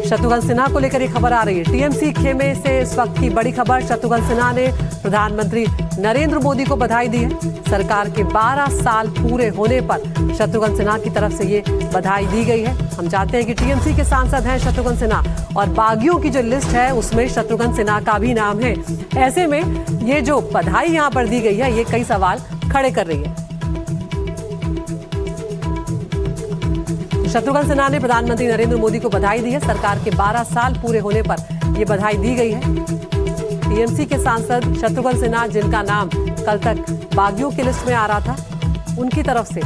शत्रुघ्न सिन्हा को लेकर ये खबर आ रही है। टीएमसी खेमे से इस वक्त की बड़ी खबर। शत्रुघ्न सिन्हा ने प्रधानमंत्री नरेंद्र मोदी को बधाई दी है। सरकार के 12 साल पूरे होने पर शत्रुघ्न सिन्हा की तरफ से ये बधाई दी गई है। हम जानते हैं कि टीएमसी के सांसद हैं शत्रुघ्न सिन्हा, और बागियों की जो लिस्ट है उसमें शत्रुघ्न सिन्हा का भी नाम है। ऐसे में ये जो बधाई यहाँ पर दी गई है, ये कई सवाल खड़े कर रही है। शत्रुघ्न सिन्हा ने प्रधानमंत्री नरेंद्र मोदी को बधाई दी है। सरकार के 12 साल पूरे होने पर यह बधाई दी गई है। टीएमसी के सांसद शत्रुघ्न सिन्हा, जिनका नाम कल तक बागियों की लिस्ट में आ रहा था, उनकी तरफ से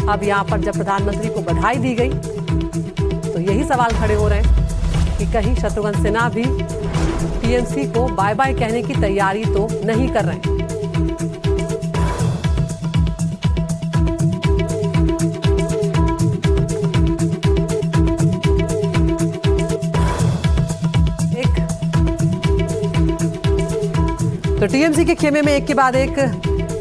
अब यहां पर जब प्रधानमंत्री को बधाई दी गई तो यही सवाल खड़े हो रहे हैं कि कहीं शत्रुघ्न सिन्हा भी टीएमसी को बाय बाय कहने की तैयारी तो नहीं कर रहे हैं। तो टीएमसी के खेमे में एक के बाद एक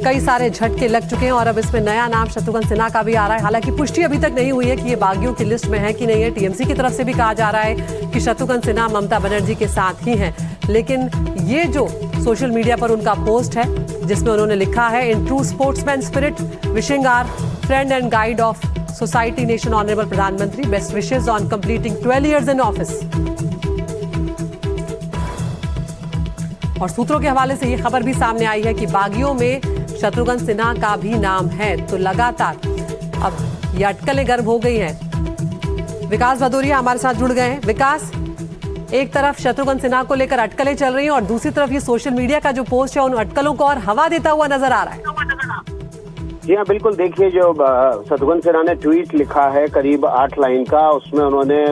कई सारे झटके लग चुके हैं और अब इसमें नया नाम शत्रुघ्न सिन्हा का भी आ रहा है। हालांकि पुष्टि अभी तक नहीं हुई है कि ये बागियों की लिस्ट में है कि नहीं है। टीएमसी की तरफ से भी कहा जा रहा है कि शत्रुघ्न सिन्हा ममता बनर्जी के साथ ही हैं। लेकिन ये जो सोशल मीडिया पर उनका पोस्ट है जिसमें उन्होंने लिखा है, in true sportsman spirit wishing our friend and guide of society nation honourable प्रधानमंत्री, best wishes on completing 12 years in office. और सूत्रों के हवाले से ये खबर भी सामने आई है कि बागियों में शत्रुघ्न सिन्हा का भी नाम है। तो लगातार अब ये अटकलें गर्म हो गई हैं। विकास भदौरिया हमारे साथ जुड़ गए हैं। विकास, एक तरफ शत्रुघ्न सिन्हा को लेकर अटकलें चल रही हैं और दूसरी तरफ ये सोशल मीडिया का जो पोस्ट है उन अटकलों को और हवा देता हुआ नजर आ रहा है। जी हाँ, बिल्कुल। देखिए, जो शत्रुघ्न सिन्हा ने ट्वीट लिखा है करीब 8 लाइन का, उसमें उन्होंने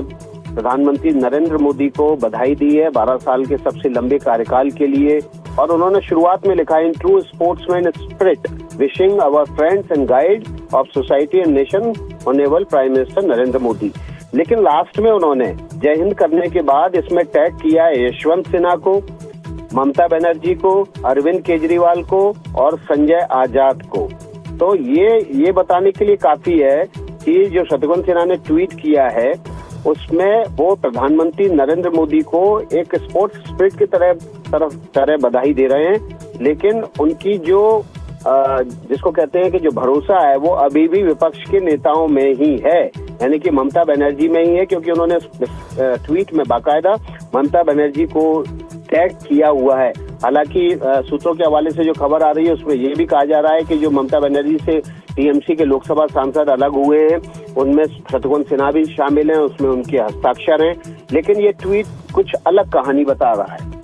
प्रधानमंत्री नरेंद्र मोदी को बधाई दी है 12 साल के सबसे लंबे कार्यकाल के लिए। और उन्होंने शुरुआत में लिखा है, in true sportsman spirit wishing our friends and guide of society and nation honourable prime minister Narendra Modi. लेकिन लास्ट में उन्होंने जय हिंद करने के बाद इसमें टैग किया है यशवंत सिन्हा को, ममता बनर्जी को, अरविंद केजरीवाल को और संजय आजाद को। तो ये बताने के लिए काफी है कि जो शत्रुघ्न सिन्हा ने ट्वीट किया है उसमें वो प्रधानमंत्री नरेंद्र मोदी को एक स्पोर्ट्स स्पिरिट की तरह बधाई दे रहे हैं। लेकिन उनकी जो जिसको कहते हैं कि जो भरोसा है वो अभी भी विपक्ष के नेताओं में ही है, यानी कि ममता बनर्जी में ही है, क्योंकि उन्होंने ट्वीट में बाकायदा ममता बनर्जी को टैग किया हुआ है। हालांकि सूत्रों के हवाले से जो खबर आ रही है उसमें ये भी कहा जा रहा है कि जो ममता बनर्जी से टीएमसी के लोकसभा सांसद अलग हुए हैं उनमें शत्रुघ्न सिन्हा भी शामिल हैं, उसमें उनके हस्ताक्षर हैं। लेकिन ये ट्वीट कुछ अलग कहानी बता रहा है।